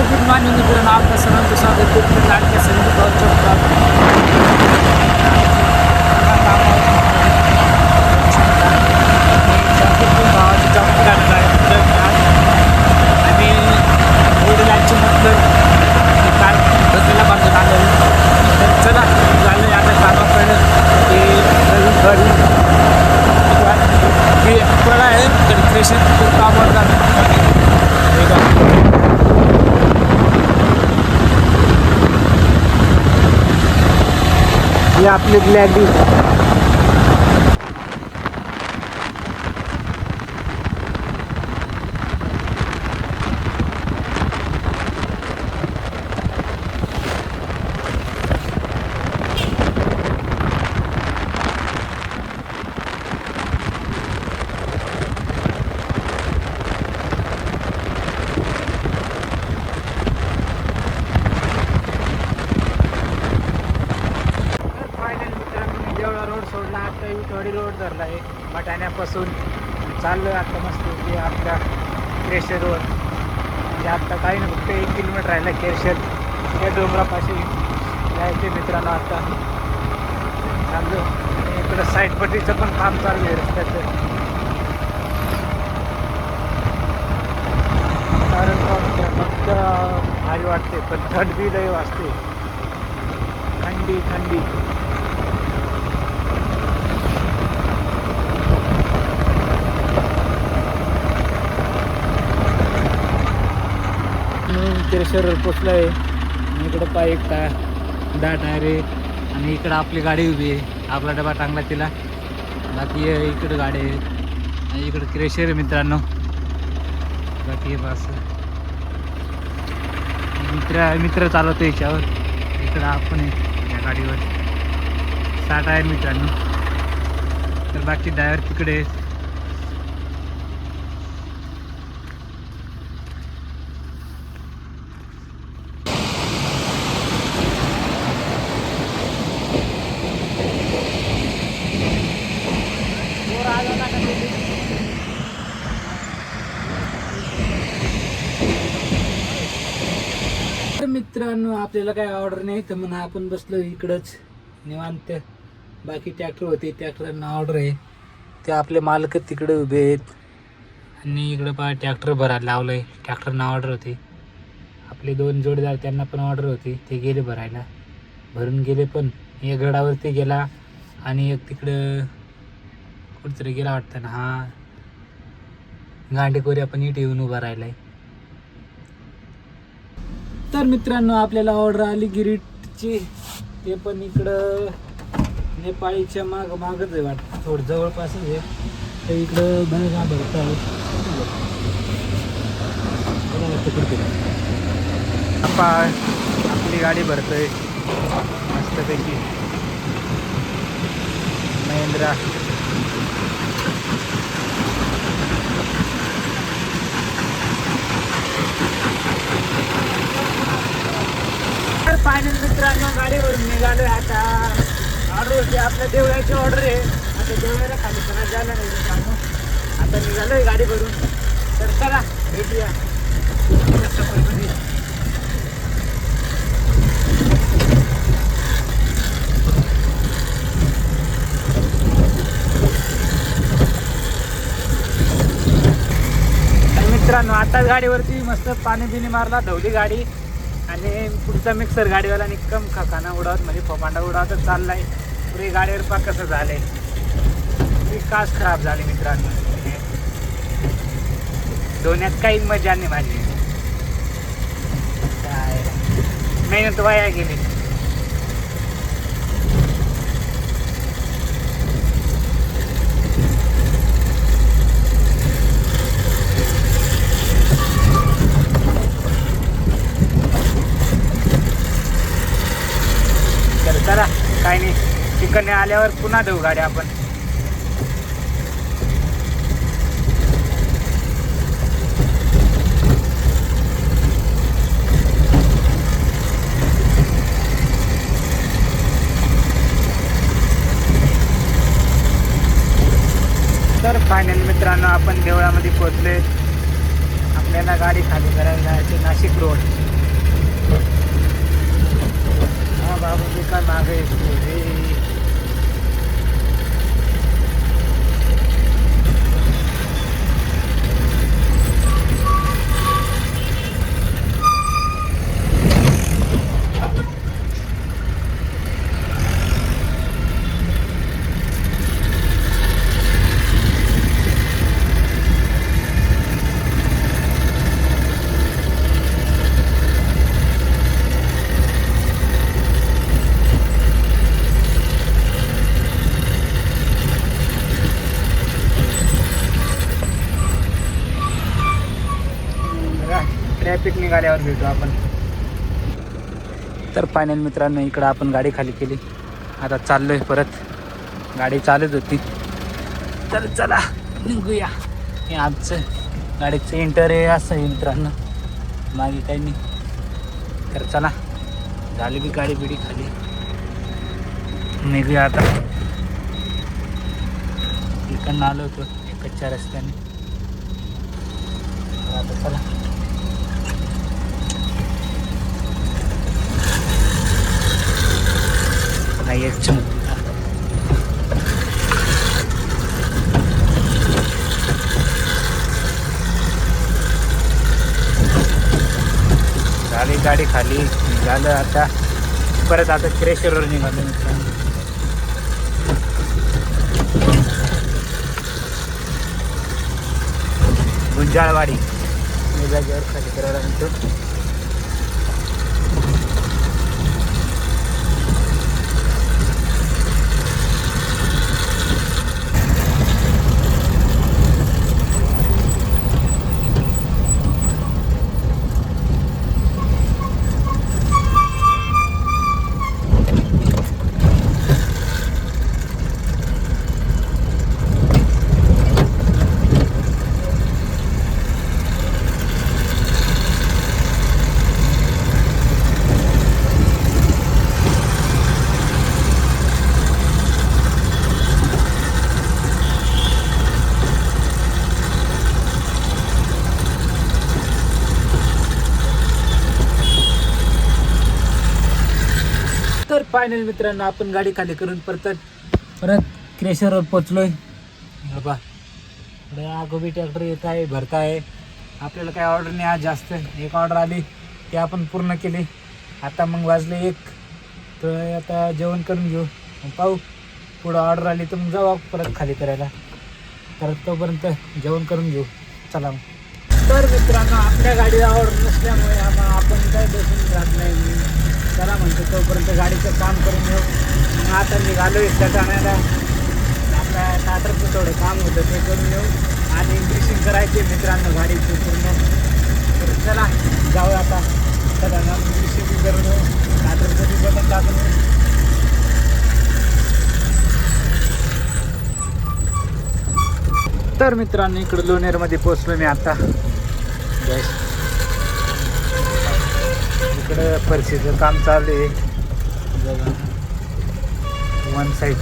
Good morning मित्रांनो, आपल्या सर्वांचं स्वागत आहे लाडक्या संगीत भावाची जॉब करणार आहे. आम्ही वडिलांचे मतलब कार धक्याला बांधून आलेलो. तर चला झालं आता कामाकडं ते नवीन घरी हे फळ आहे तर क्रेशन खूप कामावर जाणार. ही आपली ग्लॅडी सोडला. आता थोडी रोड धरला आहे बटाण्यापासून चाललो आहे आता मस्त की आपल्या केशरवर. म्हणजे आत्ता काही नाही, फक्त 1 किलोमीटर राहिला केशर या डोंगरापाशी जायचे मित्रांनो. आता चाललो इकडं साईड पट्टीचं पण काम चालू आहे रस्त्याचं. कारण फक्त भारी वाटते पण थंड बी लय वाजते, थंडी थंडी. केशरवर पोचलं आहे. इकडं पाय एक दाट आहे रे, आणि इकडं आपली गाडी उभी आहे. आपला डबा टांगला तिला, बाकी इकडं गाडी आहे आणि इकडं क्रेशर आहे मित्रांनो. बाकी बस मित्र चालवतो याच्यावर. इकडं आपण आहे या गाडीवर 60 आहे मित्रांनो. तर बाकी ड्रायव्हर तिकडे आहे. मित्रांनो आपल्याला काय ऑर्डर नाही तर म्हणून आपण बसलो इकडंच निवांत. बाकी ट्रॅक्टर होते, ट्रॅक्टरांना ऑर्डर आहे. ते आपले मालक तिकडे उभे आहेत आणि इकडं पहा ट्रॅक्टर भरायला लावलं आहे. ट्रॅक्टरना ऑर्डर होती. आपले 2 जोडीदार त्यांना पण ऑर्डर होती, ते गेले भरायला. भरून गेले पण एक गडावरती गेला आणि एक तिकडं कुठेतरी गेला वाटतं ना. हा गांडेकोरी आपण इथे येऊन उभा राहिला आहे. तर मित्रांनो आपल्याला ऑर्डर आली गिरीटची. ते पण इकडं नेपाळीच्या मागच आहे वाटतं, थोडं जवळपासच आहे. तर इकडं बघा भरतं आपली गाडी भरतोय मस्तपैकी महिंद्रा. फायनल मित्रांनो गाडीवरून निघालो. आता ऑर्डर होती आपल्या देवळाची ऑर्डर आहे. आता देवळाला खाली करायला झालं नाही मित्रांनो. आता निघालो आहे गाडी भरून. तर चला भेटूया. मित्रांनो आताच गाडीवरती मस्त पाणी बिनी मारला, धवली गाडी. आणि पुढचा मिक्सर गाडीवाला निक्कम खाना उडवत म्हणजे फोपांडा उडवतच चाललाय. पुरी गाडीवर पा कसं झालंय, पुरी काच खराब झाली मित्रांनो. धोण्यात काही मजा नाही माझी, काय मेहनत वाया गेली. चला काही नाही, तिकडने आल्यावर पुन्हा देऊ गाडी आपण. तर फायनल मित्रांनो आपण देवळामध्ये पोहोचले. आपल्याला गाडी खाली करायला जायचे नाशिक रोड. बाबा का मागे ट्रॅफिक निघाल्यावर भेटू आपण. तर फायनल मित्रांनो इकडं आपण गाडी खाली केली. आता चाललोय परत. गाडी चालत होती तर चला निघूया. हे आमचं गाडीचं इंटर आहे असं आहे मित्रांनो, मागे काही नाही. तर चला झाली बी गाडी बिडी खाली, निघूया आता. इकडनं आलो होतो एकडच्या रस्त्याने. आता चला नाही एक झाली गाडी खाली. झालं आता परत. आता क्रेशरवर निघालो मित्रांनो. गुंजाळवाडी मी जागेवर खाली करायला म्हणतो. तर फायनल मित्रांनो आपण गाडी खाली करून परत क्रेशरवर पोचलोय. बाबा आगोबी ट्रॅक्टर येत आहे, भरत आहे. आपल्याला काही ऑर्डर नाही आज जास्त. एक ऑर्डर आली ती आपण पूर्ण केली. आता मग वाजले 1, तर आता जेवण करून घेऊ. पाहू पुढं ऑर्डर आली तर मग जाऊ परत खाली करायला. तर तोपर्यंत जेवण करून घेऊ. चला मग. तर मित्रांनो आपल्या गाडीला ऑर्डर नसल्यामुळे आपण काय बसून राहत नाही. चला म्हणतो तोपर्यंत गाडीचं काम करून घेऊ. मग आता निघालो इथल्या जाण्याला. आपल्या टाटरचं थोडं काम होतं ते करून घेऊ आणि ग्रीसिंग करायचे मित्रांनो गाडीची पूर्ण. तर चला जाऊ आता. चला ना ग्रीसिंग करून घेऊ. टाटरचं बी बटन टाकून घेऊ. तर मित्रांनो इकडं लोणेरमध्ये पोचलो मी आता. इकडं फरशीचं काम चालू आहे. वन साईड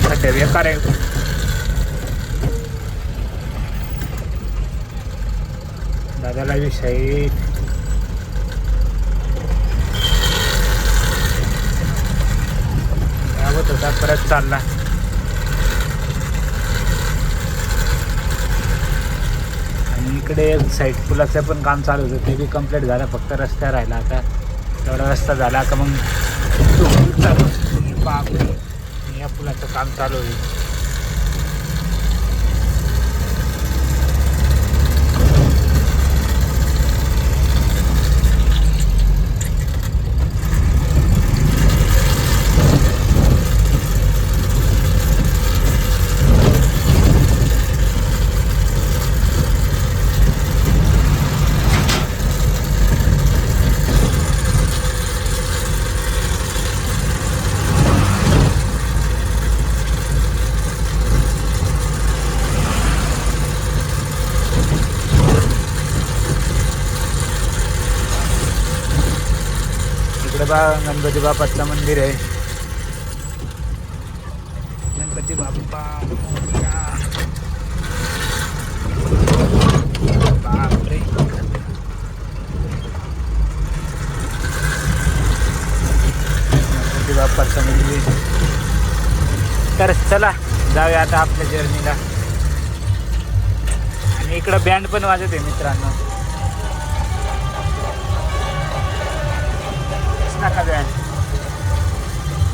खड्डे बेकार आहे. दादाला विषय आवत होता परत चालला. इकडे साईड पुलाचं पण काम चालू होतं, ते बी कंप्लीट झालं. फक्त रस्ता राहिला. आता तेवढा रस्ता झाला का मग या पुलाचं काम चालू होईल. इकडे बा गणपती बाप्पाचं मंदिर आहे. गणपती बाप्पा बापरे. तर चला जाऊया आता आपल्या जर्नीला. आणि इकडं बँड पण वाजत आहे मित्रांनो. दिसला का बँड?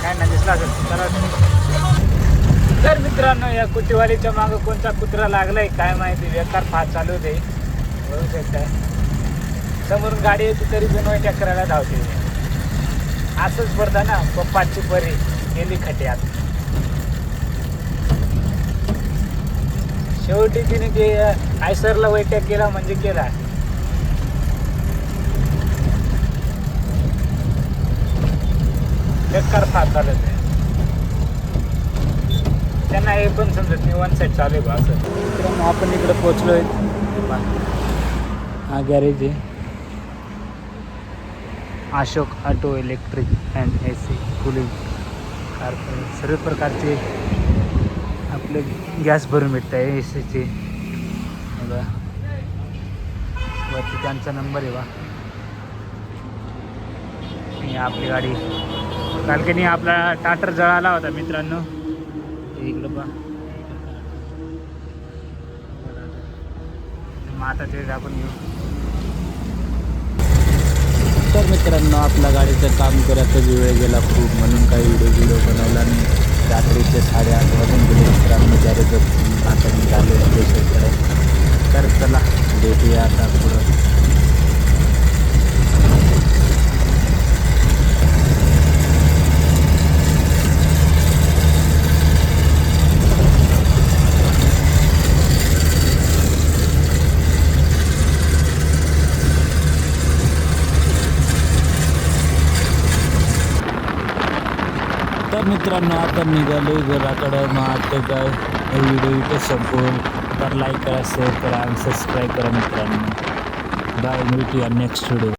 काय नाही दिसला असेल. तर मित्रांनो या कुटीवालीच्या मागं कोणता कुत्रा लागलाय काय माहिती. बेकार फास चालू होते बघू शकताय. समोरून गाडी येते तरी पण वैट्या करायला धावते. असंच पडतं ना पप्पाची परी गेली खट्यात. शेवटी तिने ते आयसरला वैट्या केला म्हणजे केला. बेकार फास चालत आहे. त्यांना हे पण समजत नाही वन साईड चालू आहे बा असं. मित्रांनो आपण इकडे पोचलोय. हा गॅरेज आहे Ashok auto electric and AC cooling कारखाने. सर्व प्रकारचे आपले गॅस भरून भेटत आहे ACचे. बघा वरती त्यांचा नंबर आहे बा. आपली गाडी काल की नाही आपला टाटर जळाला होता मित्रांनो. इकडं पहा मग आता ते आपण घेऊ. तर मित्रांनो आपल्या गाडीचं काम करतच वेळ गेला खूप म्हणून काही व्हिडिओ बनवला नाही. रात्रीचे 8:30 वाजून गेले मित्रांनो. गॅरेज आता निघाले स्टेशनकडे. तर चला भेटूया आता पुढं. तर मित्रांनो आता निघालो घराकडं. मग आता काय व्हिडिओ इथे संपवून. तर लाईक करा, शेअर करा आणि सबस्क्राईब करा मित्रांनो. बाय, भेटूया नेक्स्ट व्हिडिओ.